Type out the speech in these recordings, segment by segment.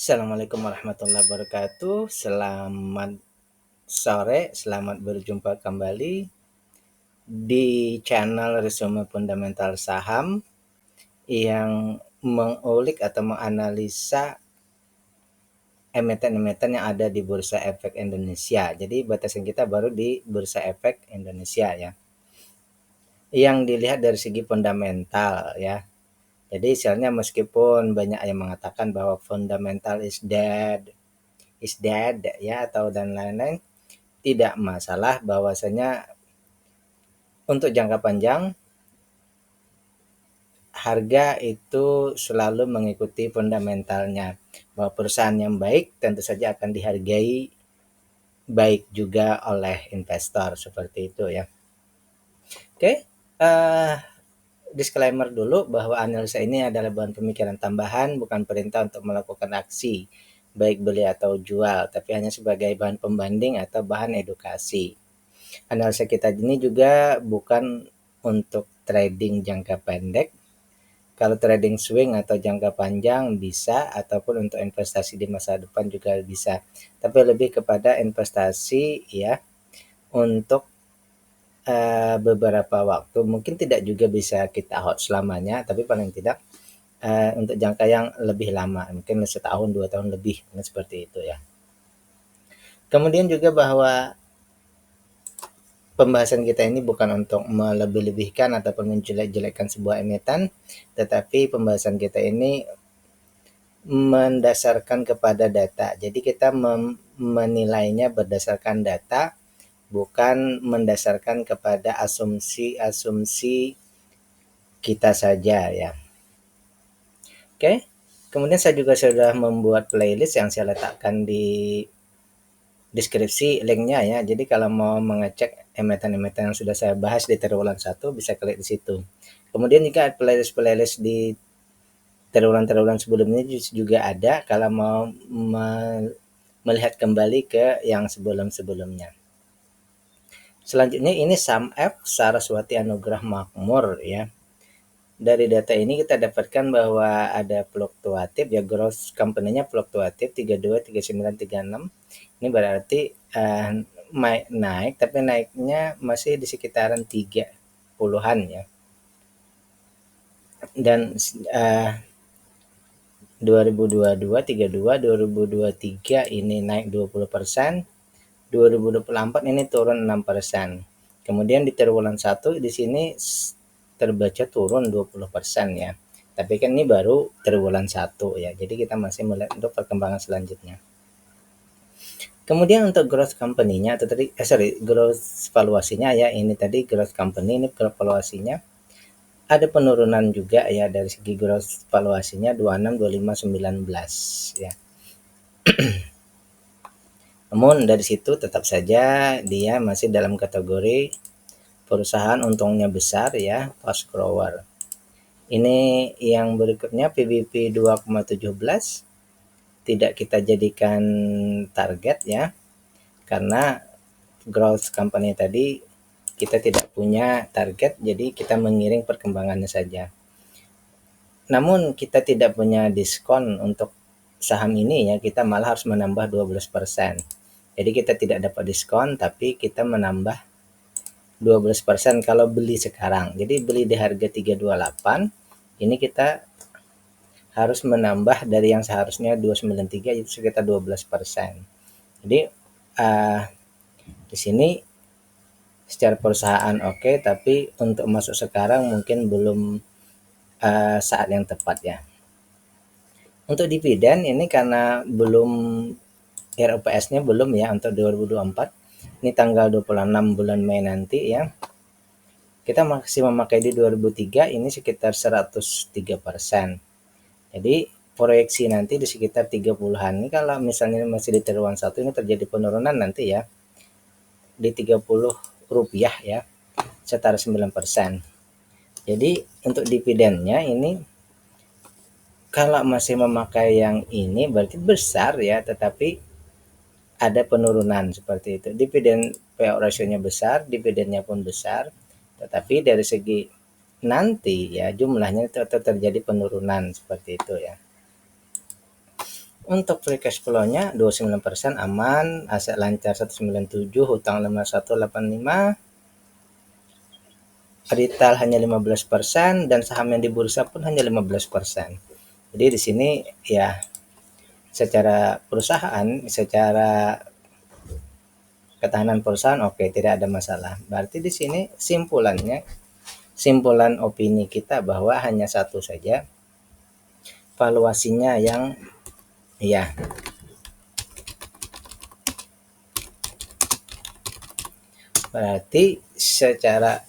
Assalamualaikum warahmatullahi wabarakatuh. Selamat sore, selamat berjumpa kembali di channel Resume Fundamental Saham yang mengulik atau menganalisa emiten-emiten yang ada di Bursa Efek Indonesia. Jadi batasan kita baru di Bursa Efek Indonesia ya. Yang dilihat dari segi fundamental ya. Jadi istilahnya meskipun banyak yang mengatakan bahwa fundamental is dead ya atau dan lain-lain, tidak masalah bahwasanya untuk jangka panjang harga itu selalu mengikuti fundamentalnya, bahwa perusahaan yang baik tentu saja akan dihargai baik juga oleh investor seperti itu ya. Oke, disclaimer dulu bahwa analisa ini adalah bahan pemikiran tambahan, bukan perintah untuk melakukan aksi baik beli atau jual, tapi hanya sebagai bahan pembanding atau bahan edukasi. Analisa kita ini juga bukan untuk trading jangka pendek. Kalau trading swing atau jangka panjang bisa, ataupun untuk investasi di masa depan juga bisa. Tapi lebih kepada investasi ya untuk beberapa waktu. Mungkin tidak juga bisa kita hold selamanya, tapi paling tidak untuk jangka yang lebih lama, mungkin setahun 2 tahun lebih, seperti itu ya. Kemudian juga bahwa pembahasan kita ini bukan untuk melebih-lebihkan ataupun menjelek-jelekkan sebuah emiten, tetapi pembahasan kita ini mendasarkan kepada data. Jadi kita menilainya berdasarkan data, bukan mendasarkan kepada asumsi-asumsi kita saja ya. Oke. Kemudian saya juga sudah membuat playlist yang saya letakkan di deskripsi linknya ya. Jadi kalau mau mengecek emiten-emiten yang sudah saya bahas di triwulan 1 bisa klik di situ. Kemudian juga playlist di triwulan sebelumnya juga ada kalau mau melihat kembali ke yang sebelum-sebelumnya. Selanjutnya ini SAMF Saraswati Anugrah Makmur ya. Dari data ini kita dapatkan bahwa ada fluktuatif ya, growth company-nya fluktuatif 32, 39, 36. Ini berarti naik tapi naiknya masih di sekitaran 30-an ya. Dan 2022 32, 2023 ini naik 20%, 2024 ini turun 6%. Kemudian di triwulan 1 di sini terbaca turun 20% ya. Tapi kan ini baru triwulan 1 ya. Jadi kita masih melihat untuk perkembangan selanjutnya. Kemudian untuk growth company-nya atau tadi growth valuasinya ya, ini tadi growth company, ini growth valuasinya ada penurunan juga ya dari segi growth valuasinya 26, 25, 19 ya. Namun dari situ tetap saja dia masih dalam kategori perusahaan untungnya besar ya, fast grower. Ini yang berikutnya PBB 2,17 tidak kita jadikan target ya, karena growth company tadi kita tidak punya target, jadi kita mengiring perkembangannya saja. Namun kita tidak punya diskon untuk saham ini ya, kita malah harus menambah 12%. Jadi kita tidak dapat diskon tapi kita menambah 12% kalau beli sekarang. Jadi beli di harga 328, ini kita harus menambah dari yang seharusnya 293 itu sekitar 12%. Jadi di sini secara perusahaan oke, tapi untuk masuk sekarang mungkin belum saat yang tepat ya. Untuk dividen ini karena belum ROPS-nya belum ya untuk 2024. Ini tanggal 26 bulan Mei nanti ya. Kita masih memakai di 2003 ini sekitar 103%. Jadi proyeksi nanti di sekitar 30-an. Ini kalau misalnya masih di triwulan 1 ini terjadi penurunan nanti ya di 30 rupiah ya, setara 9%. Jadi untuk dividennya ini kalau masih memakai yang ini berarti besar ya, tetapi ada penurunan seperti itu. Dividen payout ratio-nya besar, dividennya pun besar, tetapi dari segi nanti ya jumlahnya tetap terjadi penurunan seperti itu ya. Untuk free cash flow-nya 29% aman, aset lancar 197, hutang 5185, retail hanya 15%, dan saham yang di bursa pun hanya 15%. Jadi di sini ya secara perusahaan, secara ketahanan perusahaan oke, tidak ada masalah. Berarti di sini simpulan opini kita bahwa hanya satu saja valuasinya yang ya. Berarti secara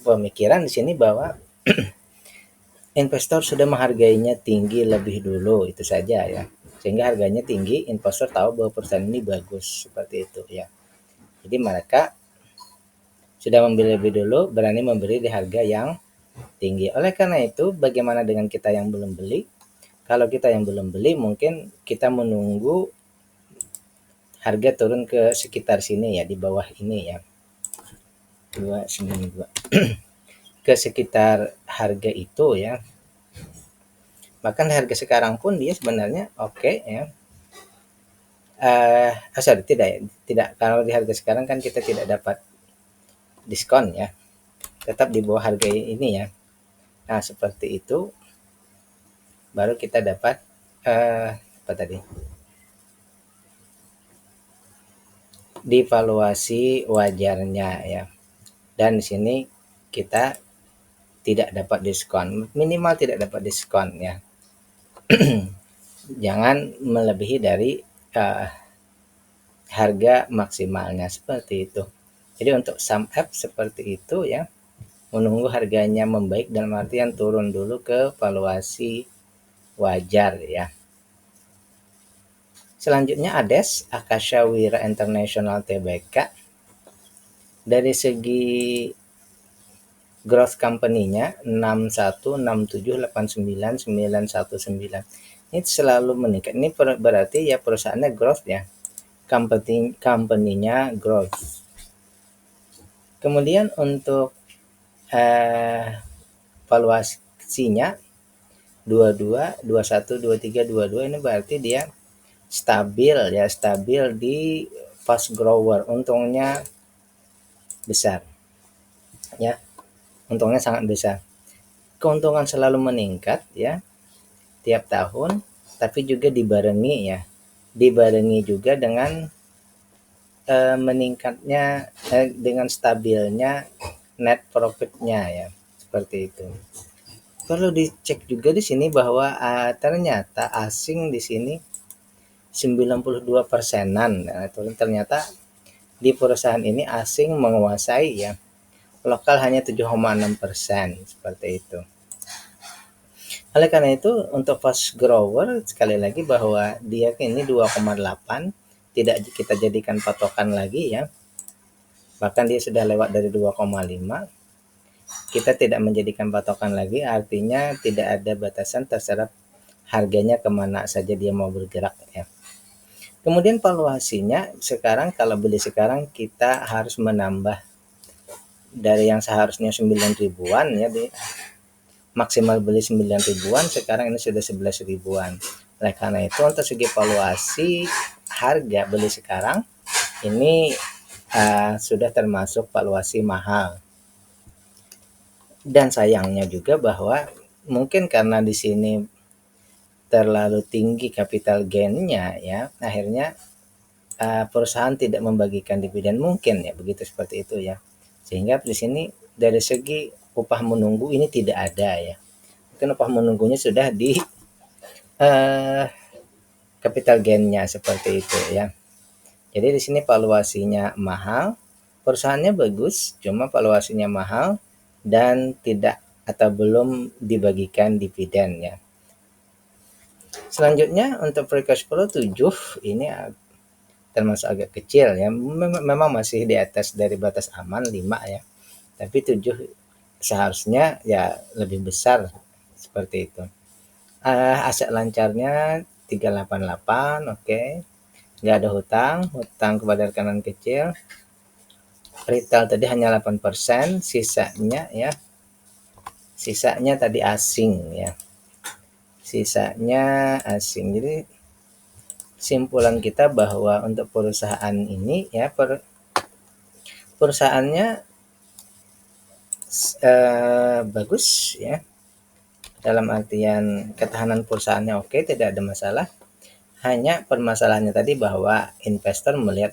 pemikiran di sini bahwa investor sudah menghargainya tinggi lebih dulu, itu saja ya. Sehingga harganya tinggi, investor tahu bahwa perusahaan ini bagus, seperti itu ya. Jadi mereka sudah membeli lebih dulu, berani membeli di harga yang tinggi. Oleh karena itu, bagaimana dengan kita yang belum beli? Kalau kita yang belum beli, mungkin kita menunggu harga turun ke sekitar sini ya, di bawah ini ya. 292. Ke sekitar harga itu ya. Bahkan harga sekarang pun dia sebenarnya oke ya. Sorry, tidak. Kalau di harga sekarang kan kita tidak dapat diskon ya. Tetap di bawah harga ini ya. Nah, seperti itu baru kita dapat apa tadi? Divaluasi wajarnya ya. Dan di sini kita tidak dapat diskon, minimal tidak dapat diskon ya. Jangan melebihi dari harga maksimalnya, seperti itu. Jadi untuk sum up seperti itu ya, menunggu harganya membaik dalam artian turun dulu ke valuasi wajar ya. Selanjutnya ADES, Akasha Wira International Tbk. Dari segi growth company-nya 61, 67, 89, 919. Ini selalu meningkat. Ini berarti ya perusahaannya growth ya. Company-nya growth. Kemudian untuk valuasinya 22, 21, 23, 22 ini berarti dia stabil ya, stabil di fast grower, untungnya besar ya, untungnya sangat besar. Keuntungan selalu meningkat ya tiap tahun, tapi juga dibarengi juga dengan meningkatnya dengan stabilnya net profitnya ya, seperti itu. Perlu dicek juga di sini bahwa ternyata asing di sini 92%-an. Nah, ternyata di perusahaan ini asing menguasai ya. Lokal hanya 7,6%, seperti itu. Oleh karena itu untuk fast grower sekali lagi bahwa dia ini 2,8 tidak kita jadikan patokan lagi ya. Bahkan dia sudah lewat dari 2,5. Kita tidak menjadikan patokan lagi, artinya tidak ada batasan, terserah harganya kemana saja dia mau bergerak ya. Kemudian valuasinya sekarang kalau beli sekarang kita harus menambah dari yang seharusnya 9 ribuan ya, maksimal beli 9 ribuan, sekarang ini sudah 11 ribuan. Oleh karena itu untuk segi valuasi harga beli sekarang ini sudah termasuk valuasi mahal. Dan sayangnya juga bahwa mungkin karena di sini terlalu tinggi capital gain-nya ya, akhirnya perusahaan tidak membagikan dividen, mungkin ya begitu, seperti itu ya. Sehingga di sini dari segi upah menunggu ini tidak ada ya. Mungkin upah menunggunya sudah di capital gain-nya, seperti itu ya. Jadi di sini valuasinya mahal, perusahaannya bagus, cuma valuasinya mahal dan tidak atau belum dibagikan dividen ya. Selanjutnya untuk free cash flow 7 ini termasuk agak kecil ya. Memang masih di atas dari batas aman 5 ya. Tapi 7 seharusnya ya lebih besar, seperti itu. Aset lancarnya 388, oke. Nggak ada hutang kepada rekanan kecil. Retail tadi hanya 8%, sisanya tadi asing ya. Sisanya asing. Jadi simpulan kita bahwa untuk perusahaan ini ya perusahaannya bagus ya, dalam artian ketahanan perusahaannya oke, tidak ada masalah. Hanya permasalahannya tadi bahwa investor melihat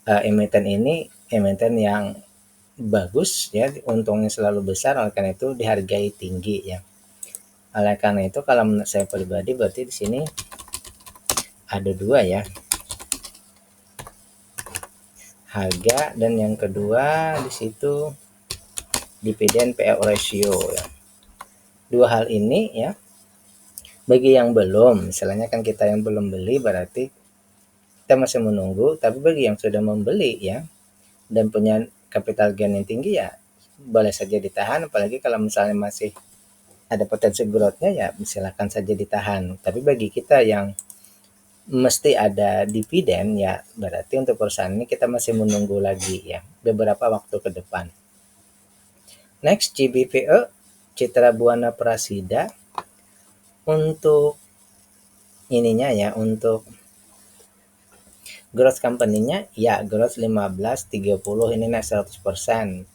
emiten ini emiten yang bagus ya, untungnya selalu besar, oleh karena itu dihargai tinggi ya. Oleh karena itu kalau menurut saya pribadi berarti di sini ada dua ya, harga, dan yang kedua di situ dividen payout ratio ya. Dua hal ini ya, bagi yang belum, misalnya kan kita yang belum beli berarti kita masih menunggu, tapi bagi yang sudah membeli ya dan punya capital gain yang tinggi ya boleh saja ditahan, apalagi kalau misalnya masih ada potensi growth-nya ya silakan saja ditahan. Tapi bagi kita yang mesti ada dividen ya berarti untuk perusahaan ini kita masih menunggu lagi ya beberapa waktu ke depan. Next, CBPE, Citra Buana Prasida, untuk ininya ya, untuk growth company-nya ya growth 15-30 ini naik 100%.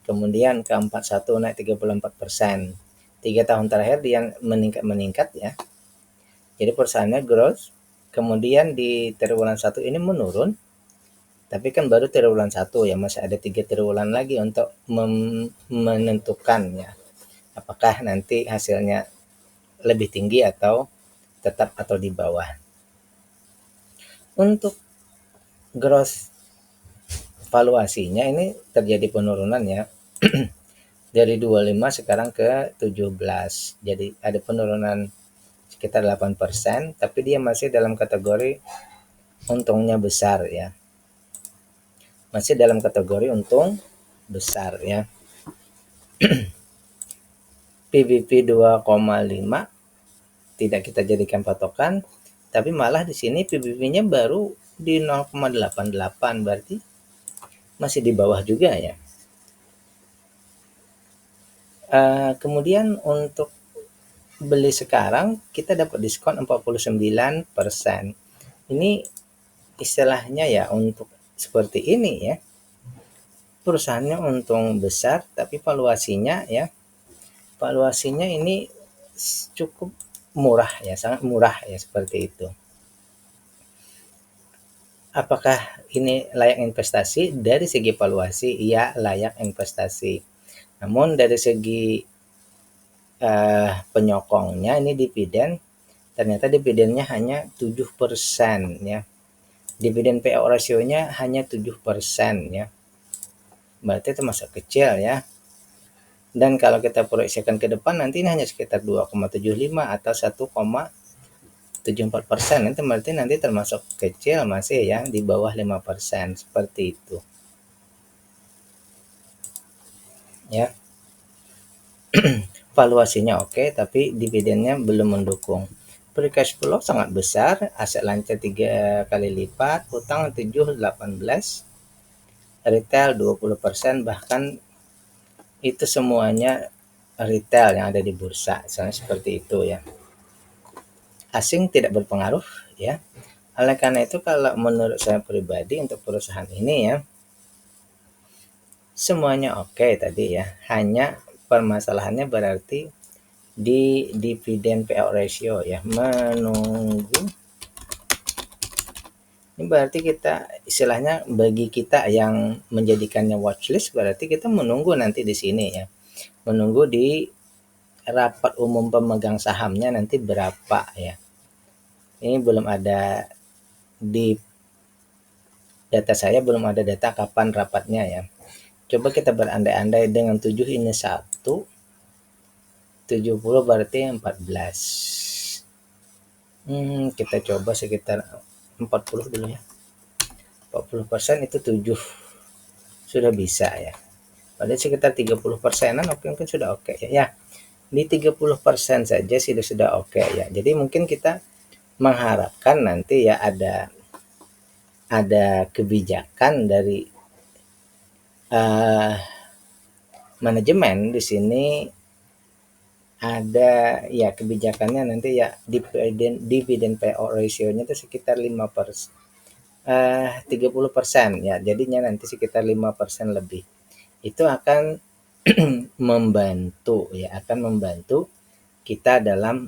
Kemudian ke 41 naik 34%. 3 tahun terakhir dia meningkat ya. Jadi perusahaannya growth, kemudian di triwulan 1 ini menurun. Tapi kan baru triwulan 1 ya, masih ada 3 triwulan lagi untuk menentukan ya apakah nanti hasilnya lebih tinggi atau tetap atau di bawah. Untuk gross valuasinya ini terjadi penurunan ya. Dari 25 sekarang ke 17. Jadi ada penurunan sekitar 8%, tapi dia masih dalam kategori untungnya besar ya. Masih dalam kategori untung besar ya. PBV 2,5 tidak kita jadikan patokan, tapi malah di sini PBV-nya baru di 0,88, berarti masih di bawah juga ya. Kemudian untuk beli sekarang kita dapat diskon 49%. Ini istilahnya ya untuk seperti ini ya. Perusahaannya untung besar tapi valuasinya ya. Valuasinya ini cukup murah ya, sangat murah ya seperti itu. Apakah ini layak investasi? Dari segi valuasi, iya layak investasi. Namun dari segi penyokongnya ini dividen, ternyata dividennya hanya 7% ya. Dividen payout ratio-nya hanya 7% ya. Berarti termasuk kecil ya. Dan kalau kita proyeksikan ke depan nanti ini hanya sekitar 2,75 atau 1,74%. Itu berarti nanti termasuk kecil, masih ya di bawah 5%, seperti itu. Ya. Valuasinya oke, tapi dividennya belum mendukung. Free cash flow sangat besar, aset lancar 3 kali lipat, utang 7-18, retail 20%, bahkan itu semuanya retail yang ada di bursa, misalnya seperti itu ya. Asing tidak berpengaruh ya. Oleh karena itu kalau menurut saya pribadi untuk perusahaan ini ya semuanya oke tadi ya. Hanya permasalahannya berarti di dividen payout ratio ya, menunggu. Ini berarti kita istilahnya bagi kita yang menjadikannya watchlist berarti kita menunggu nanti di sini ya. Menunggu di rapat umum pemegang sahamnya nanti berapa ya. Ini belum ada di data saya, belum ada data kapan rapatnya ya. Coba kita berandai-andai dengan 7 ini 1, 70 berarti 14. Kita coba sekitar 40 dulu ya. 40% itu 7 sudah bisa ya. Pada sekitar 30%-an mungkin sudah oke ya. Ya, di 30% saja sudah oke ya. Jadi mungkin kita mengharapkan nanti ya ada kebijakan dari manajemen di sini ada ya kebijakannya nanti ya dividen payout ratio-nya itu sekitar 30% ya, jadinya nanti sekitar 5% lebih. Itu akan membantu ya, akan membantu kita dalam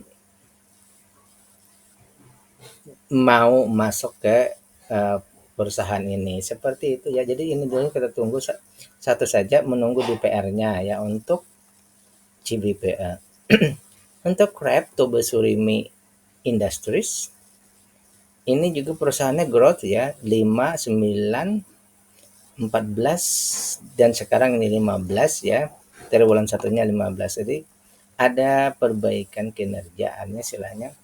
mau masuk ke perusahaan ini. Seperti itu ya. Jadi ini dulu kita tunggu satu saja, menunggu DPR-nya ya untuk CBPA. Untuk Crypto Surimi Industries ini juga perusahaannya growth ya, 5, 9, 14 dan sekarang ini 15 ya. Triwulan satunya 15. Jadi ada perbaikan kinerjaannya istilahnya.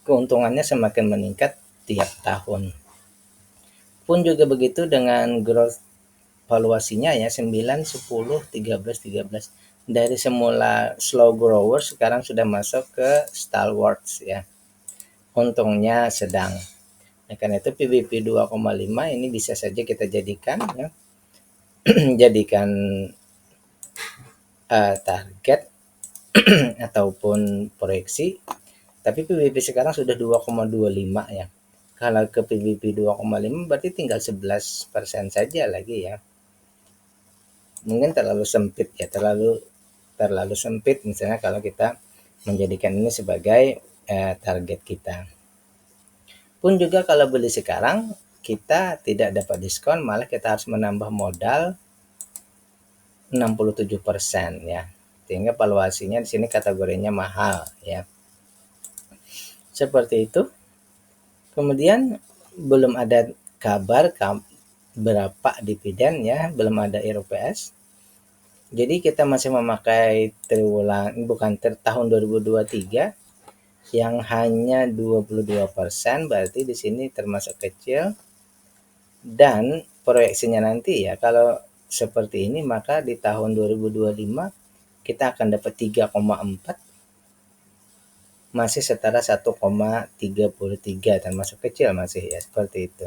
Keuntungannya semakin meningkat tiap tahun. Pun juga begitu dengan growth valuasinya ya 9, 10, 13, 13. Dari semula slow grower sekarang sudah masuk ke stalwarts ya. Untungnya sedang. Nah, karena itu PBP 2,5 ini bisa saja kita jadikan ya, jadikan target ataupun proyeksi. Tapi PBB sekarang sudah 2,25 ya. Kalau ke PBB 2,5 berarti tinggal 11% saja lagi ya. Mungkin terlalu sempit ya, terlalu sempit misalnya kalau kita menjadikan ini sebagai target kita. Pun juga kalau beli sekarang kita tidak dapat diskon, malah kita harus menambah modal 67% ya. Sehingga valuasinya di sini kategorinya mahal ya. Seperti itu. Kemudian belum ada kabar berapa dividen ya, belum ada RUPS. Jadi kita masih memakai tahun 2023 yang hanya 22%, berarti di sini termasuk kecil. Dan proyeksinya nanti ya kalau seperti ini maka di tahun 2025 kita akan dapat 3,4, masih setara 1,33, termasuk kecil masih ya, seperti itu.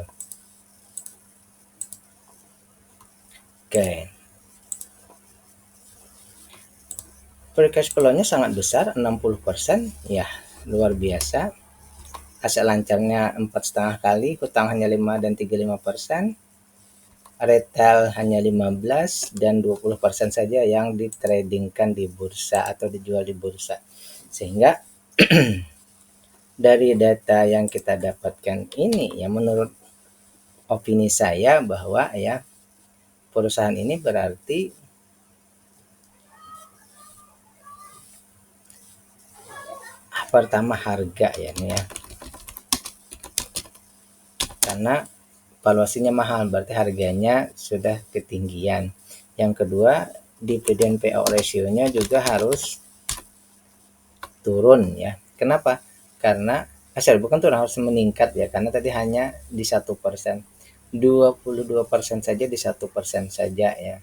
Oke. Free cash flow-nya sangat besar, 60% ya, luar biasa. Aset lancarnya 4,5 kali, hutang hanya 5 dan 35%, retail hanya 15 dan 20% saja yang ditradingkan di bursa atau dijual di bursa. Sehingga dari data yang kita dapatkan ini ya, menurut opini saya bahwa ya perusahaan ini berarti pertama harga ya nih ya, karena valuasinya mahal berarti harganya sudah ketinggian. Yang kedua, dividen payout ratio-nya juga harus turun ya. Kenapa? Karena bukan turun, harus meningkat ya, karena tadi hanya di 1%, 22% saja di 1% saja ya.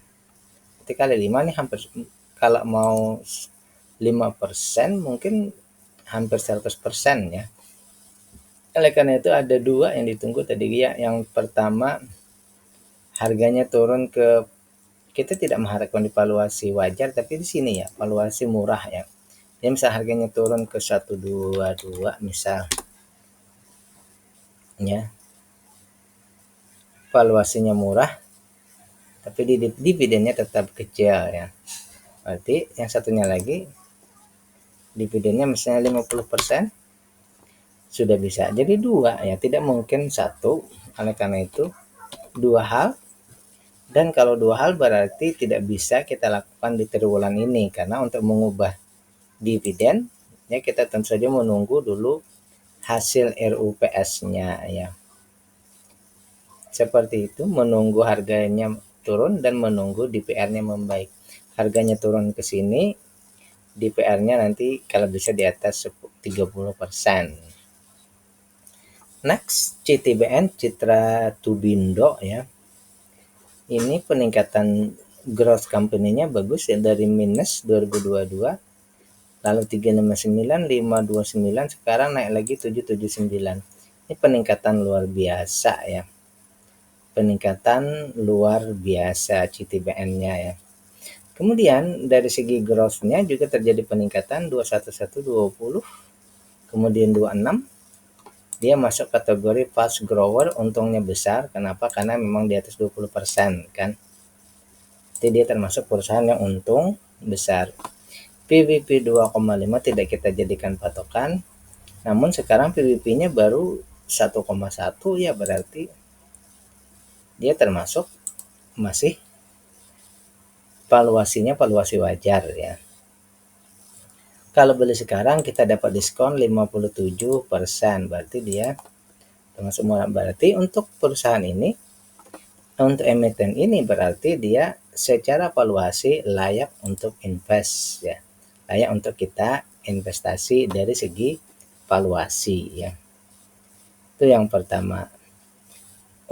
Jadi kali 5 nih hampir, kalau mau 5% mungkin hampir 100% ya. Oleh karena itu ada dua yang ditunggu tadi ya. Yang pertama, harganya turun ke, kita tidak mengharapkan di valuasi wajar, tapi di sini ya valuasi murah ya. Jadi misal harganya turun ke 122 misal ya, valuasinya murah tapi dividennya tetap kecil ya. Berarti yang satunya lagi dividennya misalnya 50%, sudah bisa jadi dua ya, tidak mungkin satu. Oleh karena itu dua hal, dan kalau dua hal berarti tidak bisa kita lakukan di triwulan ini, karena untuk mengubah dividen ya kita tentu saja menunggu dulu hasil RUPS-nya ya. Seperti itu, menunggu harganya turun dan menunggu DPR-nya membaik. Harganya turun ke sini, DPR-nya nanti kalau bisa di atas 30%. Next, CTBN, Citra Tubindo ya. Ini peningkatan growth company-nya bagus ya, dari minus 2022 lalu 359, 529, sekarang naik lagi 779. Ini peningkatan luar biasa ya. Peningkatan luar biasa CTBN-nya ya. Kemudian dari segi growth-nya juga terjadi peningkatan 21120, kemudian 26. Dia masuk kategori fast grower, untungnya besar. Kenapa? Karena memang di atas 20% kan. Jadi dia termasuk perusahaan yang untung besar. PBP 2,5 tidak kita jadikan patokan. Namun sekarang PBP-nya baru 1,1 ya, berarti dia termasuk masih valuasinya valuasi wajar ya. Kalau beli sekarang kita dapat diskon 57%, berarti dia termasuk murah. Berarti untuk perusahaan ini, untuk emiten ini berarti dia secara valuasi layak untuk invest ya. Layak untuk kita investasi dari segi valuasi ya. Itu yang pertama.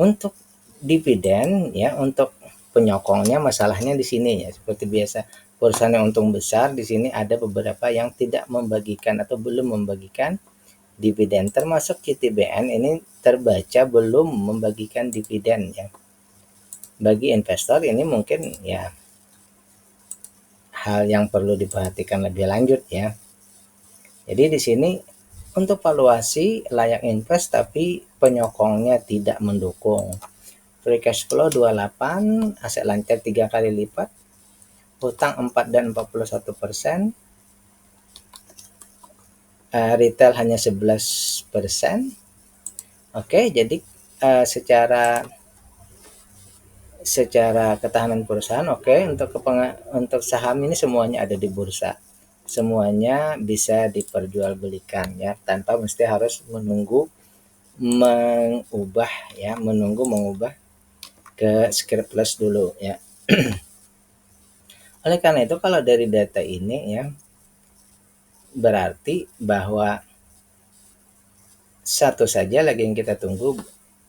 Untuk dividen ya, untuk penyokongnya masalahnya di sini ya, seperti biasa perusahaan yang untung besar di sini ada beberapa yang tidak membagikan atau belum membagikan dividen, termasuk CTBN ini terbaca belum membagikan dividen ya. Bagi investor ini mungkin ya hal yang perlu diperhatikan lebih lanjut ya. Jadi di sini untuk valuasi layak invest tapi penyokongnya tidak mendukung. Free cash flow 28, aset lancar 3 kali lipat, hutang 4 dan 41%, retail hanya 11%. Oke, jadi secara ketahanan perusahaan oke. Untuk saham ini semuanya ada di bursa. Semuanya bisa diperjualbelikan ya, tanpa mesti harus menunggu mengubah ke script plus dulu ya. Oleh karena itu kalau dari data ini ya, berarti bahwa satu saja lagi yang kita tunggu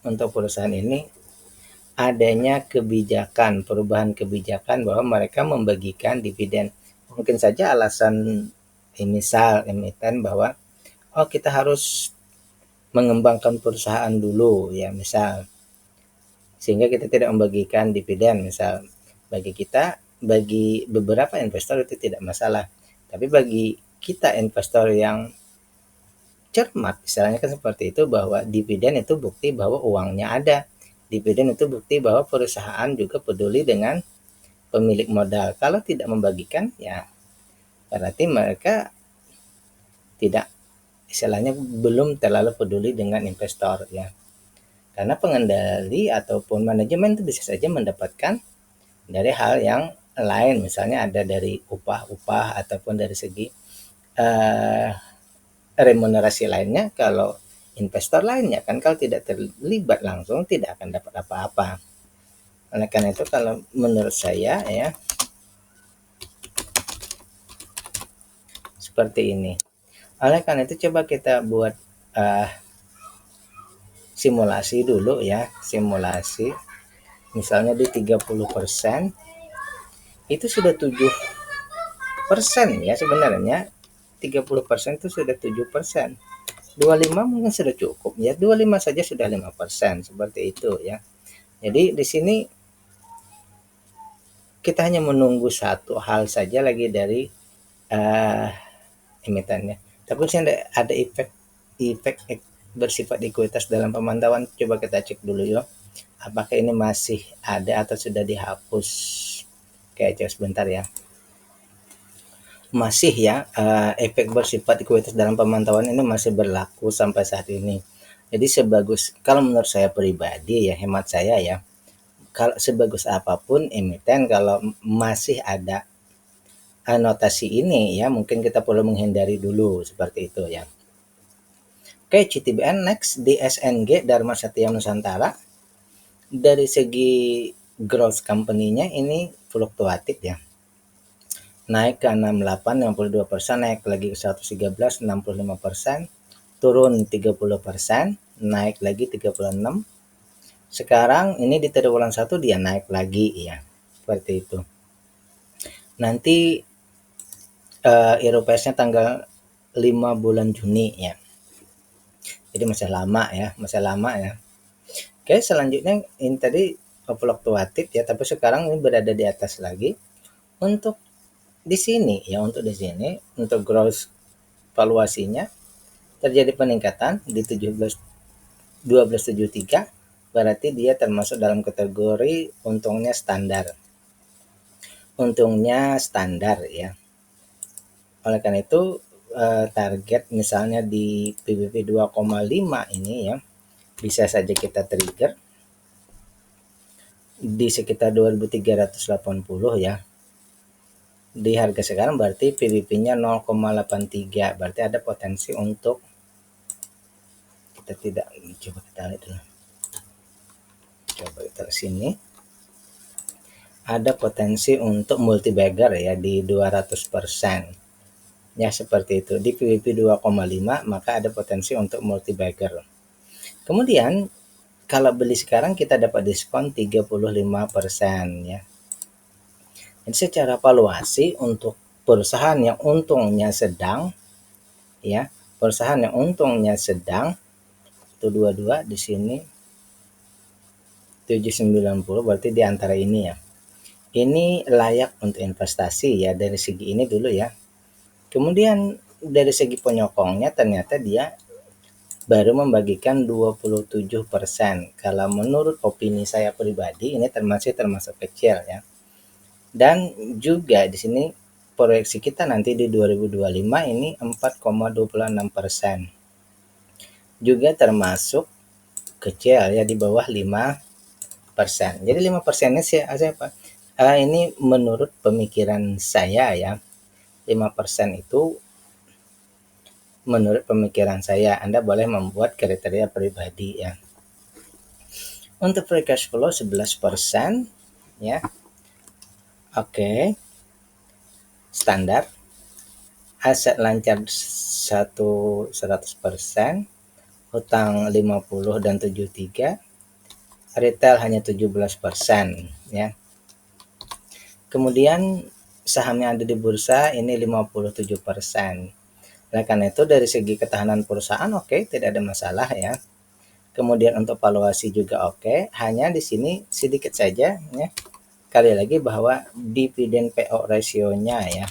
untuk perusahaan ini, adanya kebijakan, perubahan kebijakan bahwa mereka membagikan dividen. Mungkin saja alasan misal emiten bahwa kita harus mengembangkan perusahaan dulu ya, misal, sehingga kita tidak membagikan dividen misal. Bagi beberapa investor itu tidak masalah, tapi bagi kita investor yang cermat istilahnya kan seperti itu, bahwa dividen itu bukti bahwa uangnya ada. Dividen itu bukti bahwa perusahaan juga peduli dengan pemilik modal. Kalau tidak membagikan ya berarti mereka tidak, istilahnya belum terlalu peduli dengan investor ya. Karena pengendali ataupun manajemen itu bisa saja mendapatkan dari hal yang lain, misalnya ada dari upah ataupun dari segi remunerasi lainnya. Kalau investor lainnya kan kalau tidak terlibat langsung tidak akan dapat apa-apa. Oleh karena itu kalau menurut saya ya seperti ini. Oleh karena itu coba kita buat simulasi dulu ya, simulasi misalnya di 30% itu sudah 7% ya, sebenarnya 30% itu sudah 7%. 25 mungkin sudah cukup ya, 25 saja sudah 5%, seperti itu ya. Jadi di sini kita hanya menunggu satu hal saja lagi dari emitennya. Tapi ada efek bersifat ekuitas dalam pemantauan. Coba kita cek dulu ya, apakah ini masih ada atau sudah dihapus. Oke, cek sebentar ya. Masih ya, efek bersifat ekuitas dalam pemantauan ini masih berlaku sampai saat ini. Jadi kalau menurut saya pribadi ya, hemat saya ya, kalau sebagus apapun emiten, kalau masih ada anotasi ini ya, mungkin kita perlu menghindari dulu seperti itu ya. Oke, CTBN next, DSNG Dharma Satya Nusantara. Dari segi growth company-nya ini fluktuatif ya. Naik ke 68, 62%, naik lagi ke 113, 65%, turun 30%, naik lagi 36. Sekarang ini di triwulan 1 dia naik lagi ya. Seperti itu. Nanti EURPS-nya tanggal 5 bulan Juni ya. Jadi masih lama ya. Oke, selanjutnya ini tadi fluktuatif ya, tapi sekarang ini berada di atas lagi. Untuk di sini ya, untuk gross valuasinya terjadi peningkatan di 1273, berarti dia termasuk dalam kategori untungnya standar. Untungnya standar ya. Oleh karena itu target misalnya di PBB 2,5 ini ya bisa saja kita trigger di sekitar 2380 ya. Di harga sekarang berarti PBB-nya 0,83, berarti ada potensi untuk kita tidak coba kita lihat dulu. Coba kita sini. Ada potensi untuk multi bagger ya di 200%. Ya seperti itu. Di PBB 2,5 maka ada potensi untuk multi bagger. Kemudian kalau beli sekarang kita dapat diskon 35% ya. Jadi secara valuasi untuk perusahaan yang untungnya sedang ya, perusahaan yang untungnya sedang itu 22 di sini 790, berarti di antara ini ya. Ini layak untuk investasi ya dari segi ini dulu ya. Kemudian dari segi penyokongnya ternyata dia baru membagikan 27%. Kalau menurut opini saya pribadi ini termasuk kecil ya. Dan juga di sini proyeksi kita nanti di 2025 ini 4,26%. Juga termasuk kecil ya, di bawah 5%. Jadi 5%-nya siapa? Ini menurut pemikiran saya ya. 5% itu menurut pemikiran saya. Anda boleh membuat kriteria pribadi ya. Untuk free cash flow 11% ya. Oke. Standar. Aset lancar 100%, hutang 50 dan 73, retail hanya 17% ya. Kemudian saham yang ada di bursa ini 57%. Nah, karena itu dari segi ketahanan perusahaan oke, tidak ada masalah ya. Kemudian untuk valuasi juga oke, hanya di sini sedikit saja ya. Kali lagi bahwa dividen PO ratio-nya ya.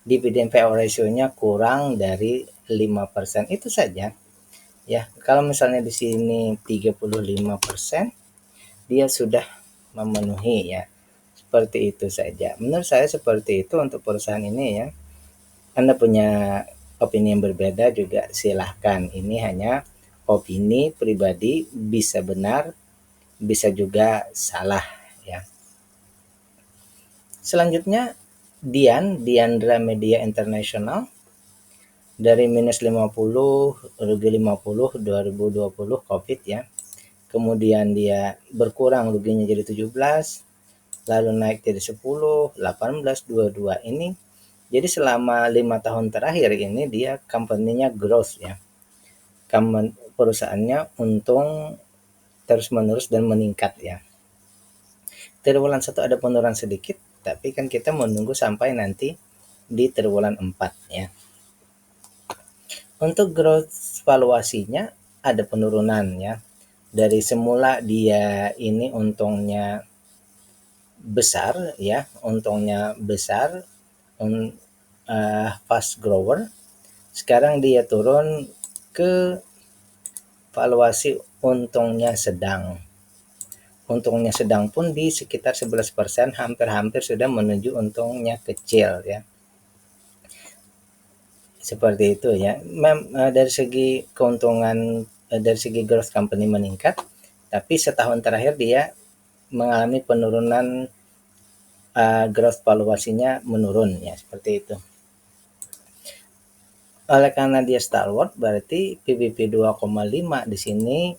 Dividen PO ratio-nya kurang dari 5%, itu saja. Ya, kalau misalnya di sini 35%, dia sudah memenuhi ya. Seperti itu saja. Menurut saya seperti itu untuk perusahaan ini ya. Anda punya opini yang berbeda juga silahkan. Ini hanya opini pribadi, bisa benar, bisa juga salah ya. Selanjutnya Diandra Media International dari minus 50, rugi 50 2020 Covid ya. Kemudian dia berkurang ruginya jadi 17, lalu naik jadi 10, 18, 22 ini. Jadi selama 5 tahun terakhir ini dia company-nya growth ya. Perusahaannya untung terus-menerus dan meningkat ya. Triwulan 1 ada penurunan sedikit, tapi kan kita menunggu sampai nanti di triwulan 4 ya. Untuk growth valuasinya ada penurunan ya. Dari semula dia ini untungnya besar ya, fast grower. Sekarang dia turun ke valuasi untungnya sedang. Untungnya sedang pun di sekitar 11%, hampir-hampir sudah menuju untungnya kecil ya. Seperti itu ya. Dari segi keuntungan, dari segi growth company meningkat, tapi setahun terakhir dia mengalami penurunan, growth valuasinya menurun ya, seperti itu. Oleh karena dia stalwart, berarti PBB 2,5 di sini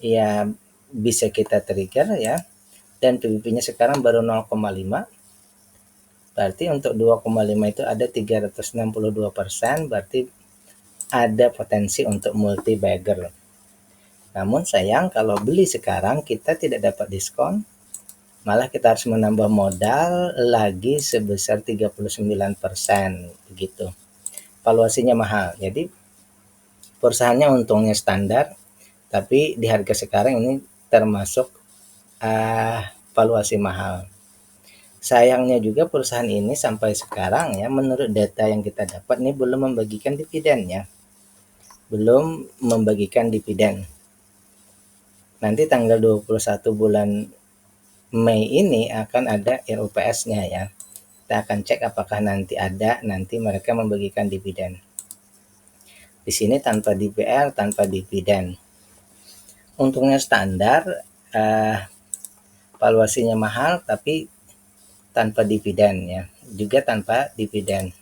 ya bisa kita trigger ya. Dan PBB-nya sekarang baru 0,5. Berarti untuk 2,5 itu ada 362%, berarti ada potensi untuk multi bagger. Namun sayang kalau beli sekarang kita tidak dapat diskon, malah kita harus menambah modal lagi sebesar 39%, begitu. Valuasinya mahal. Jadi perusahaannya untungnya standar, tapi di harga sekarang ini termasuk valuasi mahal. Sayangnya juga perusahaan ini sampai sekarang ya, menurut data yang kita dapat nih belum membagikan dividen ya. Belum membagikan dividen. Nanti tanggal 21 bulan Mei ini akan ada RUPS-nya ya. Kita akan cek apakah nanti mereka membagikan dividen. Di sini tanpa DPR, tanpa dividen. Untungnya standar, valuasinya mahal tapi tanpa dividen ya, juga tanpa dividen.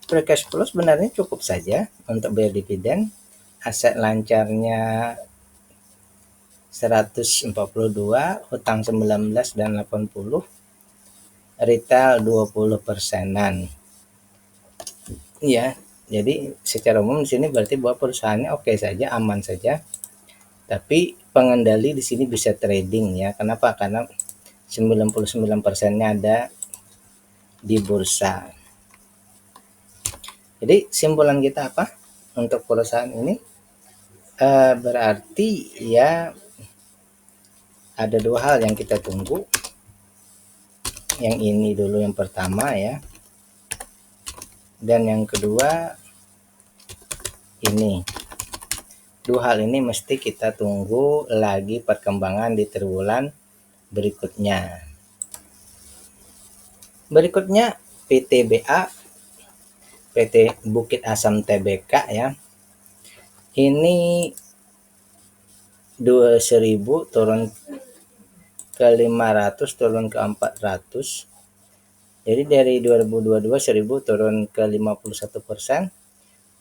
Free cash flow sebenarnya cukup saja untuk bayar dividen. Aset lancarnya 142, hutang 19 dan 80, retail 20%-an. Ya, jadi secara umum di sini berarti bahwa perusahaannya oke saja, aman saja. Tapi pengendali di sini bisa trading ya. Kenapa? Karena 99%-nya ada di bursa. Jadi simpulan kita apa untuk perusahaan ini? Berarti ya ada dua hal yang kita tunggu. Yang ini dulu yang pertama ya. Dan yang kedua ini. Dua hal ini mesti kita tunggu lagi perkembangan di triwulan berikutnya. Berikutnya PTBA, PT Bukit Asam Tbk ya. Ini 2.000 turun ke 500, turun ke 400. Jadi dari 2022 1000 turun ke 51%,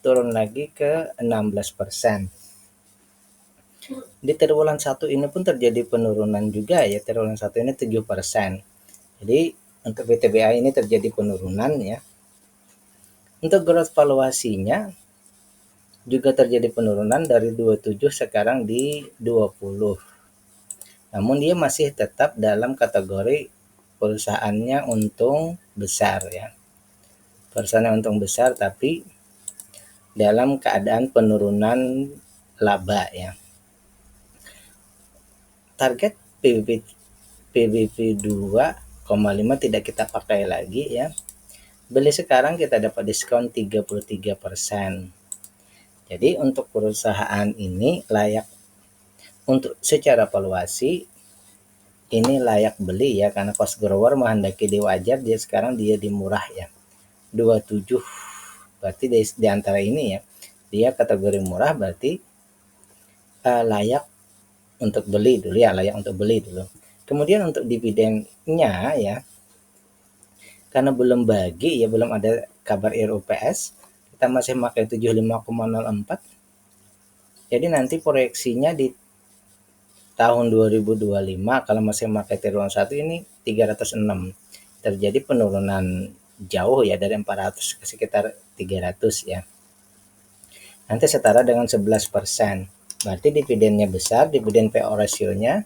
turun lagi ke 16%. Di triwulan 1 ini pun terjadi penurunan juga ya. Triwulan 1 ini 7%. Jadi untuk PTBA ini terjadi penurunan ya. Untuk growth valuasinya juga terjadi penurunan dari 27 sekarang di 20. Namun dia masih tetap dalam kategori perusahaannya untung besar ya. Perusahaannya untung besar tapi dalam keadaan penurunan laba ya. Target PBV 2,5 tidak kita pakai lagi ya. Beli sekarang kita dapat diskon 33%. Jadi untuk perusahaan ini layak untuk secara valuasi ini layak beli ya, karena cost grower menghendaki dia wajar, dia sekarang dia di murah ya. 27 berarti di antara ini ya. Dia kategori murah berarti layak untuk beli dulu ya, layak untuk beli dulu. Kemudian untuk dividennya ya, karena belum bagi ya, belum ada kabar RUPS, kita masih pakai 75,04. Jadi nanti proyeksinya di tahun 2025 kalau masih pakai triwulan 1 ini 306. Terjadi penurunan jauh ya, dari 400 ke sekitar 300 ya. Nanti setara dengan 11%. Berarti dividennya besar, dividen PO ratio-nya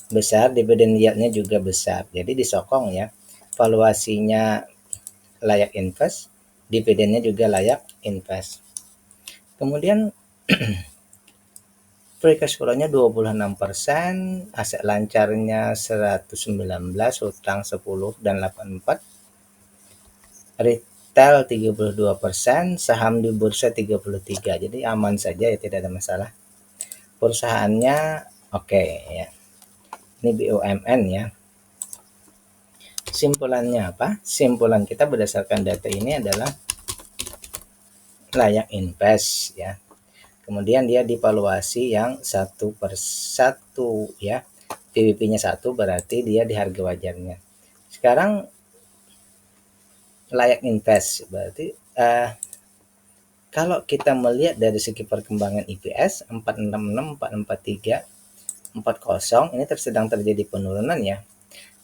besar, dividen yield-nya juga besar. Jadi disokong ya. Valuasinya layak invest, dividennya juga layak invest. Kemudian free cash flow-nya 26%, aset lancarnya 119, hutang 10 dan 84. Retail 32%, saham di bursa 33. Jadi aman saja ya, tidak ada masalah. Perusahaannya oke ya. Ini BUMN ya. Simpulannya apa? Simpulan kita berdasarkan data ini adalah layak invest ya. Kemudian dia divaluasi yang 1/1 ya. PBV-nya 1 berarti dia di harga wajarnya. Sekarang layak invest berarti kalau kita melihat dari segi perkembangan EPS 466, 443, 40 ini sedang terjadi penurunan ya.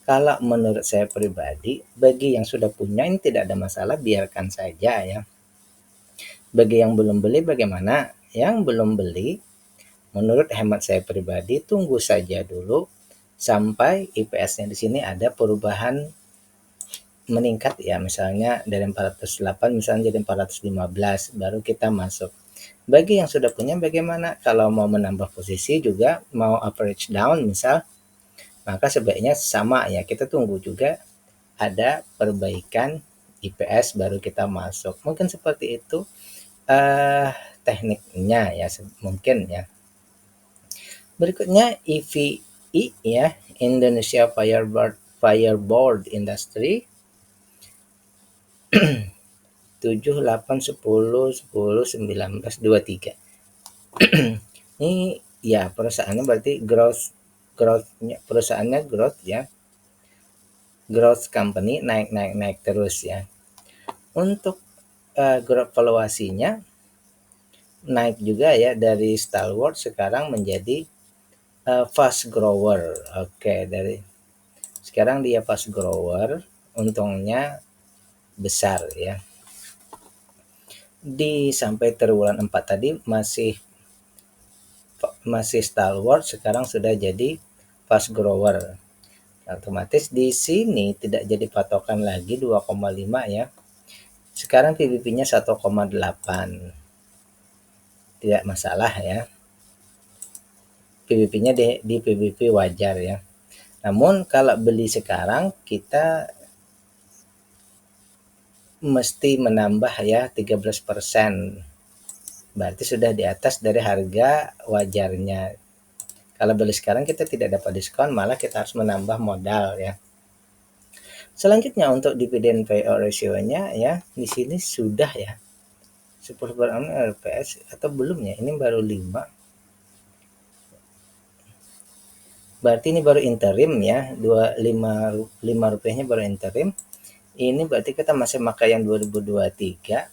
Kalau menurut saya pribadi, bagi yang sudah punya ini tidak ada masalah, biarkan saja ya. Bagi yang belum beli bagaimana? Yang belum beli, menurut hemat saya pribadi, tunggu saja dulu sampai IPS-nya di sini ada perubahan meningkat ya, misalnya dari 408 misalnya jadi 415, baru kita masuk. Bagi yang sudah punya bagaimana? Kalau mau menambah posisi juga, mau average down misal, maka sebaiknya sama ya, kita tunggu juga ada perbaikan IPS baru kita masuk. Mungkin seperti itu tekniknya ya, mungkin ya. Berikutnya EVI ya, Indonesia Fireboard Industry 7, 8, 10, 10, 19, 23. Ini ya perusahaannya berarti growth-nya perusahaannya growth ya. Growth company naik terus ya. Untuk growth valuasinya naik juga ya, dari stalwart sekarang menjadi fast grower. Oke, dari sekarang dia fast grower, untungnya besar ya. Di sampai triwulan 4 tadi masih stalwart, sekarang sudah jadi fast grower. Otomatis di sini tidak jadi patokan lagi 2,5 ya. Sekarang PBB-nya 1,8. Tidak masalah ya. PBB-nya di PBB wajar ya. Namun kalau beli sekarang kita mesti menambah ya 13%. Berarti sudah di atas dari harga wajarnya. Kalau beli sekarang kita tidak dapat diskon, malah kita harus menambah modal ya. Selanjutnya untuk dividen payout ratio-nya ya, di sini sudah ya 10 RPS atau belum ya, ini baru 5. Berarti ini baru interim ya, 5 rupiahnya baru interim. Ini berarti kita masih pakai yang 2023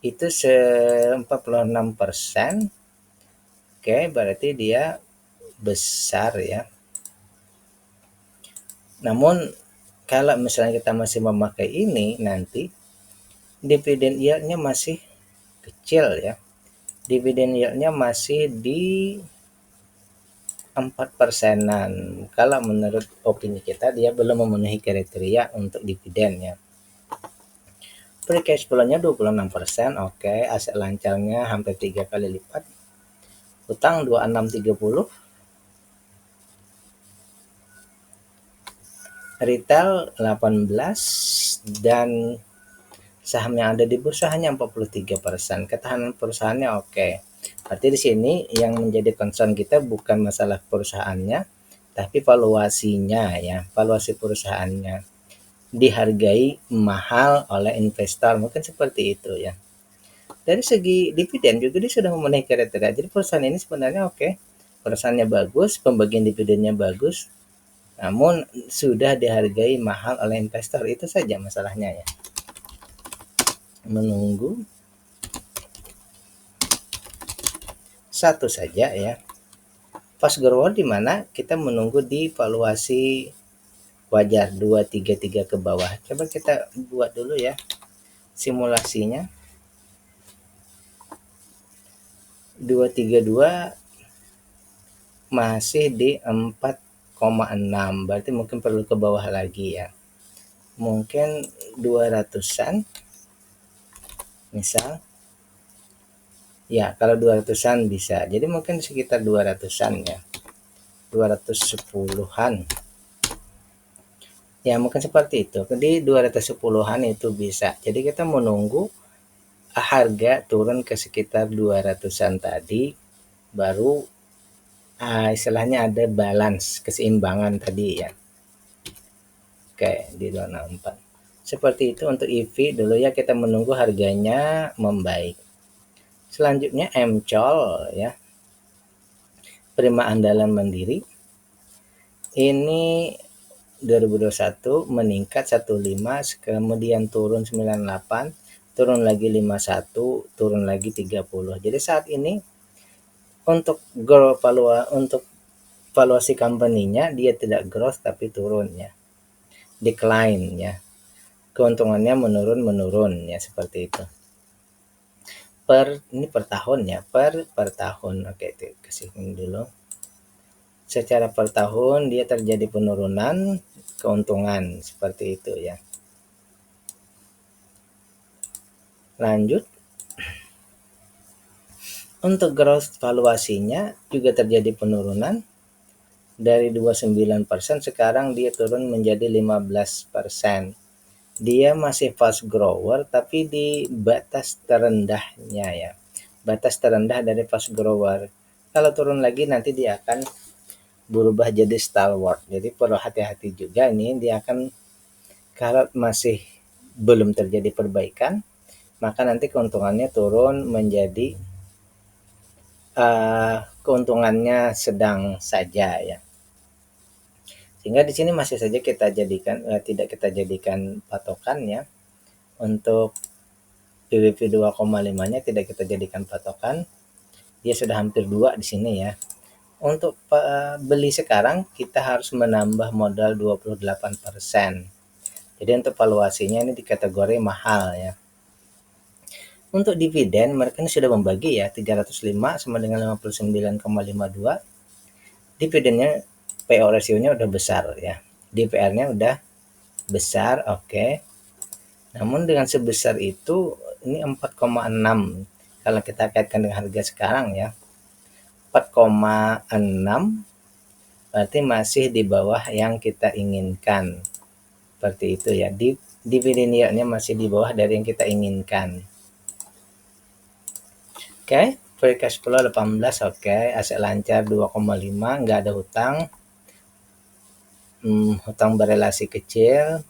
itu 46%. Oke, berarti dia besar ya. Namun kalau misalnya kita masih memakai ini, nanti dividen yield-nya masih kecil ya. Dividen yield-nya masih di 4%-an. Kalau menurut opini kita, dia belum memenuhi kriteria untuk dividen ya. Free cash flow-nya 26%, oke. Aset lancarnya hampir 3 kali lipat. Utang 2630. Retail 18 dan saham yang ada di bursa hanya 43%. Ketahanan perusahaannya oke. Berarti di sini yang menjadi concern kita bukan masalah perusahaannya, tapi valuasinya ya, valuasi perusahaannya dihargai mahal oleh investor, mungkin seperti itu ya. Dari segi dividen juga dia sudah memenuhi kriteria. Jadi perusahaan ini sebenarnya oke, perusahaannya bagus, pembagian dividennya bagus, namun sudah dihargai mahal oleh investor. Itu saja masalahnya ya. Menunggu satu saja ya. Fast grower di mana kita menunggu di valuasi wajar 233 ke bawah. Coba kita buat dulu ya simulasinya. 232 masih di 4,6, berarti mungkin perlu ke bawah lagi ya. Mungkin 200-an misal. Ya, kalau 200-an bisa. Jadi mungkin sekitar 200-an ya. 210-an. Ya, mungkin seperti itu. Jadi 210-an itu bisa. Jadi kita menunggu harga turun ke sekitar 200-an tadi, baru istilahnya ada balance, keseimbangan tadi ya. Oke, di 264. Seperti itu untuk EV dulu ya, kita menunggu harganya membaik. Selanjutnya MCOL ya, Prima Andalan Mandiri. Ini 2021 meningkat 15, kemudian turun 98, turun lagi 51, turun lagi 30. Jadi saat ini untuk untuk valuasi company-nya dia tidak growth tapi turun ya. Decline ya. Keuntungannya menurun ya, seperti itu. Ini per tahun ya, per tahun. Oke, itu kasih ini dulu. Secara per tahun dia terjadi penurunan keuntungan, seperti itu ya. Lanjut. Untuk gross valuasinya juga terjadi penurunan dari 29% sekarang dia turun menjadi 15%. Dia masih fast grower tapi di batas terendahnya ya. Batas terendah dari fast grower. Kalau turun lagi nanti dia akan berubah jadi stalwart. Jadi perlu hati-hati juga nih, dia akan kalau masih belum terjadi perbaikan, maka nanti keuntungannya turun menjadi keuntungannya sedang saja ya. Sehingga di sini masih saja kita jadikan tidak kita jadikan patokan ya. Untuk PWP 2,5-nya tidak kita jadikan patokan. Dia sudah hampir 2 di sini ya. Untuk beli sekarang kita harus menambah modal 28%. Jadi untuk valuasinya ini di kategori mahal ya. Untuk dividen mereka ini sudah membagi ya, 305 sama dengan 59,52. Dividennya PO rasionya udah besar ya. DPR-nya udah besar, oke. Namun dengan sebesar itu ini 4,6 kalau kita kaitkan dengan harga sekarang ya. 4,6 berarti masih di bawah yang kita inginkan. Seperti itu ya. Dividen yieldnya masih di bawah dari yang kita inginkan. Oke, free cash flow 18, oke. Aset lancar 2,5, nggak ada hutang. Hutang berelasi kecil.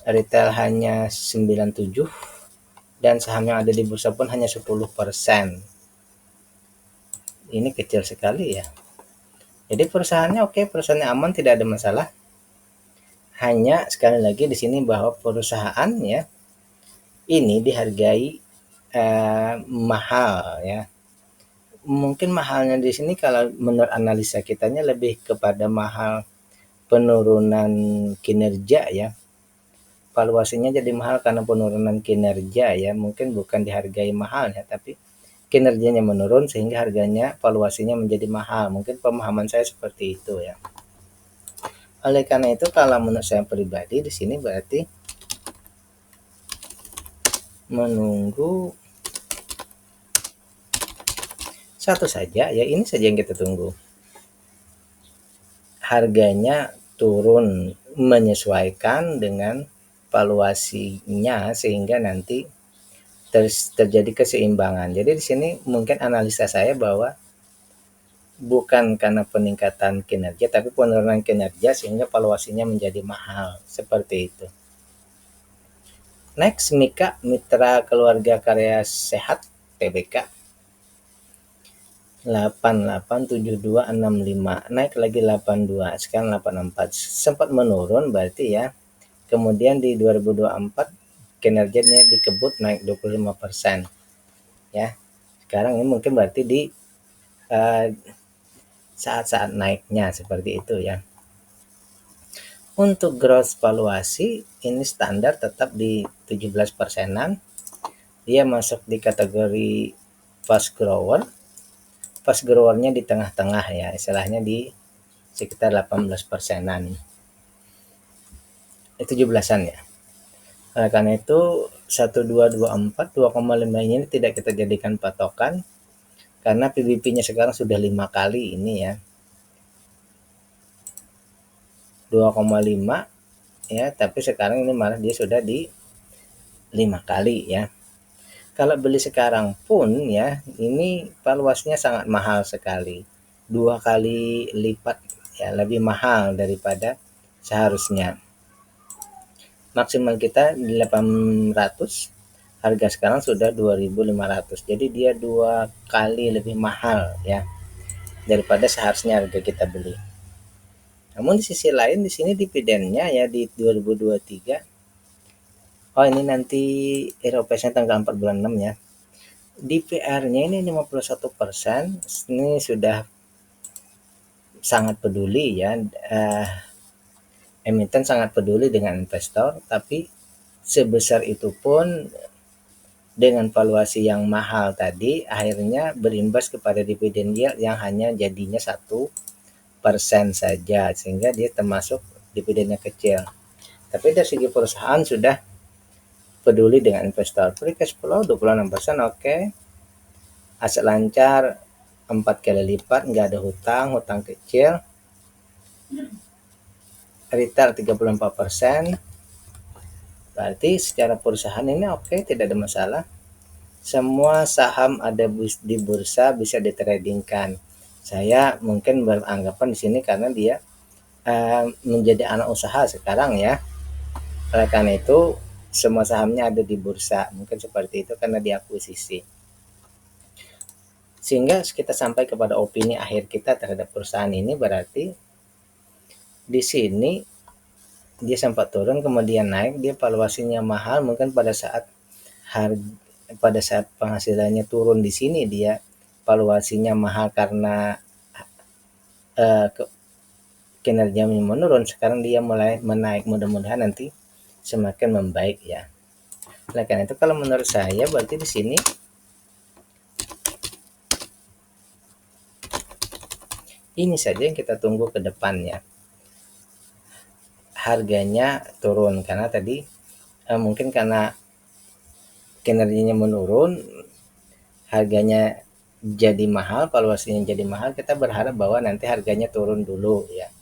Retail hanya 97 dan saham yang ada di bursa pun hanya 10%. Ini kecil sekali ya. Jadi perusahaannya oke, perusahaannya aman, tidak ada masalah. Hanya sekali lagi di sini bahwa perusahaan ya ini dihargai mahal ya. Mungkin mahalnya di sini kalau menurut analisa kitanya lebih kepada mahal penurunan kinerja ya. Valuasinya jadi mahal karena penurunan kinerja ya. Mungkin bukan dihargai mahal ya, tapi kinerjanya menurun sehingga harganya valuasinya menjadi mahal. Mungkin pemahaman saya seperti itu ya. Oleh karena itu kalau menurut saya pribadi di sini berarti menunggu satu saja ya, ini saja yang kita tunggu. Harganya turun menyesuaikan dengan valuasinya sehingga nanti terjadi keseimbangan. Jadi di sini mungkin analisa saya bahwa bukan karena peningkatan kinerja tapi penurunan kinerja sehingga valuasinya menjadi mahal, seperti itu. Next, Mika Mitra Keluarga Karya Sehat TBK 887265 naik lagi 82, sekarang 84, sempat menurun berarti ya. Kemudian di 2024 kinerjanya dikebut naik 25% ya. Sekarang ini mungkin berarti di saat-saat naiknya seperti itu ya. Untuk gross valuasi ini standar tetap di 17%-an. Dia masuk di kategori fast grower. Fast growernya di tengah-tengah ya, istilahnya di sekitar 18%-an. 17-an ya. Oleh karena itu 1224 2,5 ini tidak kita jadikan patokan karena PBP-nya sekarang sudah 5 kali ini ya. 2,5 ya, tapi sekarang ini malah dia sudah di 5 kali ya. Kalau beli sekarang pun ya, ini valuasinya sangat mahal sekali. 2 kali lipat ya, lebih mahal daripada seharusnya. Maksimal kita di 800, harga sekarang sudah 2.500. Jadi dia 2 kali lebih mahal ya daripada seharusnya harga kita beli. Namun di sisi lain di sini dividennya ya di 2023. Oh ini nanti ROPS-nya tanggal 4 bulan 6 ya. DPR-nya ini 51%. Ini sudah sangat peduli ya. Emiten sangat peduli dengan investor, tapi sebesar itu pun dengan valuasi yang mahal tadi akhirnya berimbas kepada dividen yield yang hanya jadinya 1% saja, sehingga dia termasuk dividennya kecil. Tapi dari segi perusahaan sudah peduli dengan investor. Free cash flow 26%, oke. aset lancar 4 kali lipat, nggak ada hutang kecil, return 34%. Berarti secara perusahaan ini oke, tidak ada masalah. Semua saham ada di bursa bisa ditradingkan. Saya mungkin beranggapan di sini karena dia menjadi anak usaha sekarang ya. Oleh karena itu semua sahamnya ada di bursa. Mungkin seperti itu karena diakuisisi. Sehingga kita sampai kepada opini akhir kita terhadap perusahaan ini, berarti di sini dia sempat turun kemudian naik, dia valuasinya mahal, mungkin pada saat penghasilannya turun di sini dia valuasinya mahal karena kinerjanya menurun. Sekarang dia mulai menaik, mudah-mudahan nanti semakin membaik ya. Oleh karena itu kalau menurut saya berarti di sini ini saja yang kita tunggu ke depannya. Harganya turun karena tadi mungkin karena kinerjanya menurun, harganya jadi mahal, valuasinya jadi mahal, kita berharap bahwa nanti harganya turun dulu ya.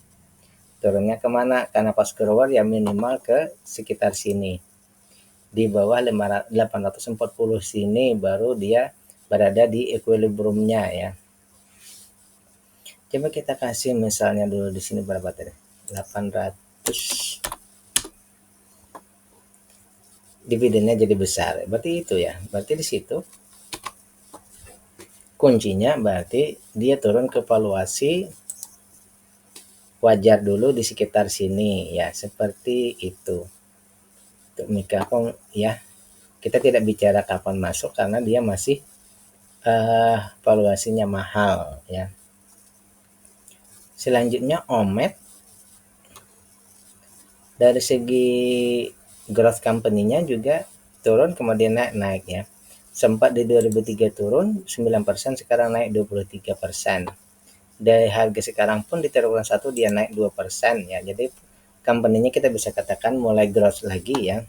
Turunnya kemana? Karena pas grower ya minimal ke sekitar sini. Di bawah 840 sini baru dia berada di equilibriumnya ya. Coba kita kasih misalnya dulu di sini berapa tadi? 800. Dividennya jadi besar. Berarti itu ya. Berarti di situ kuncinya berarti dia turun ke valuasi wajar dulu di sekitar sini ya, seperti itu. Untuk Mikapong ya, kita tidak bicara kapan masuk karena dia masih valuasinya mahal ya. Selanjutnya Omet, dari segi growth company-nya juga turun kemudian naik ya. Sempat di 2003 turun 9%, sekarang naik 23%. Dari harga sekarang pun di triwulan 1 dia naik 2% ya. Jadi company-nya kita bisa katakan mulai growth lagi ya.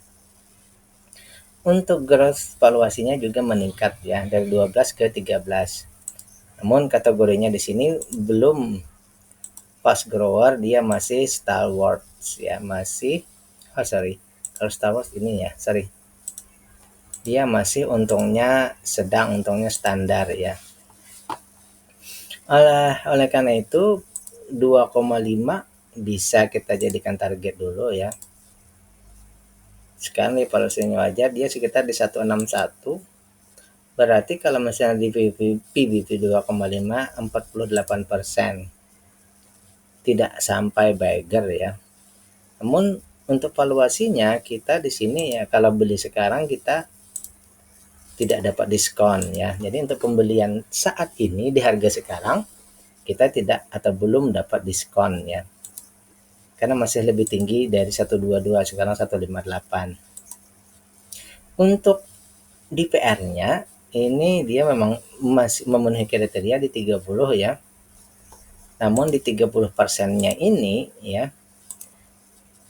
Untuk growth valuasinya juga meningkat ya dari 12 ke 13. Namun kategorinya di sini belum fast grower, dia masih stalwarts ya, masih kalau Star Wars ini ya, dia masih untungnya sedang, untungnya standar ya. Oleh karena itu 2,5 bisa kita jadikan target dulu ya. Sekarang valuasinya wajar, dia sekitar di 161. Berarti kalau misalnya di PBV 2,5, 48%. Tidak sampai bagger ya. Namun untuk valuasinya kita di sini ya, kalau beli sekarang kita tidak dapat diskon ya. Jadi untuk pembelian saat ini di harga sekarang kita tidak atau belum dapat diskon ya. Karena masih lebih tinggi dari 122, sekarang 158. Untuk DPR-nya ini dia memang masih memenuhi kriteria di 30 ya. Namun di 30%-nya ini ya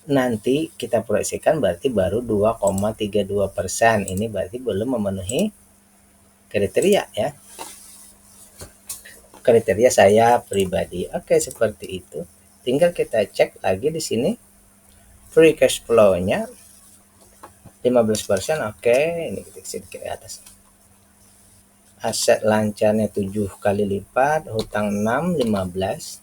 nanti kita proyeksikan berarti baru 2,32%. Ini berarti belum memenuhi kriteria ya. Kriteria saya pribadi. Oke, seperti itu. Tinggal kita cek lagi di sini free cash flow-nya 15%. Oke, ini kita sedikit ke atas. Aset lancarnya 7 kali lipat, hutang 6, 15.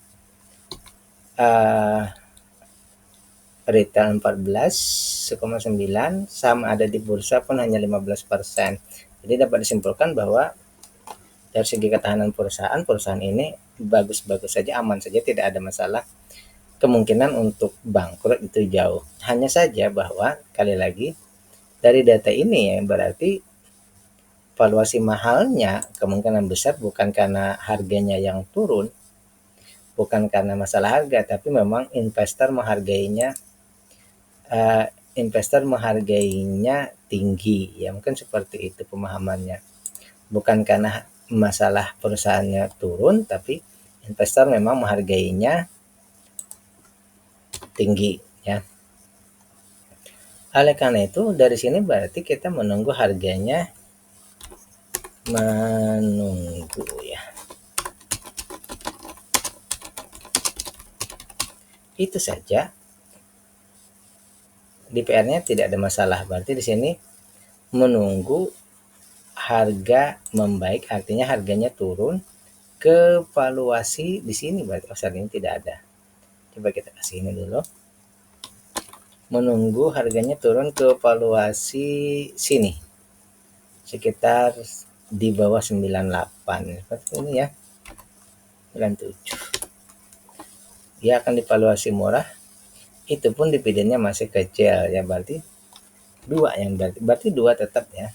Retail 14,9, saham ada di bursa pun hanya 15%. Jadi dapat disimpulkan bahwa dari segi ketahanan perusahaan ini bagus-bagus saja, aman saja, tidak ada masalah. Kemungkinan untuk bangkrut itu jauh. Hanya saja bahwa kali lagi dari data ini ya berarti valuasi mahalnya kemungkinan besar bukan karena harganya yang turun, bukan karena masalah harga, tapi memang investor menghargainya tinggi ya, mungkin seperti itu pemahamannya. Bukan karena masalah perusahaannya turun, tapi investor memang menghargainya tinggi ya. Oleh karena itu dari sini berarti kita menunggu harganya menunggu ya. Itu saja. Di PR-nya tidak ada masalah. Berarti di sini menunggu harga membaik artinya harganya turun. Ke valuasi di sini berarti saat ini tidak ada. Coba kita kasih ini dulu. Menunggu harganya turun ke valuasi sini. Sekitar di bawah 98 seperti ini ya. 97. Dia akan divaluasi murah. Itu pun dividennya masih kecil ya, berarti dua yang berarti dua tetap ya.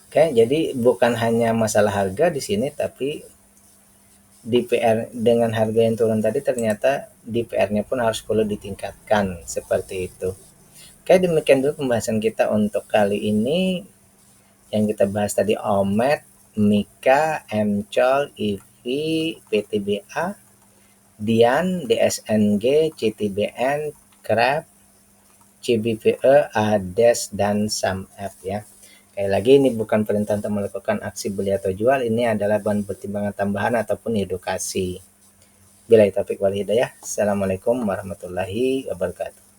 Oke, jadi bukan hanya masalah harga di sini, tapi DPR dengan harga yang turun tadi ternyata DPR-nya pun harus perlu ditingkatkan seperti itu. Oke, demikian dulu pembahasan kita untuk kali ini. Yang kita bahas tadi OMED, Mika, MCOL, IV, PTBA, Dian, DSNG, CTBN, KRAP, CBPE, ADES, dan SAMF ya. Sekali lagi ini bukan perintah untuk melakukan aksi beli atau jual, ini adalah bahan pertimbangan tambahan ataupun edukasi. Billahi taufiq wal hidayah. Assalamualaikum warahmatullahi wabarakatuh.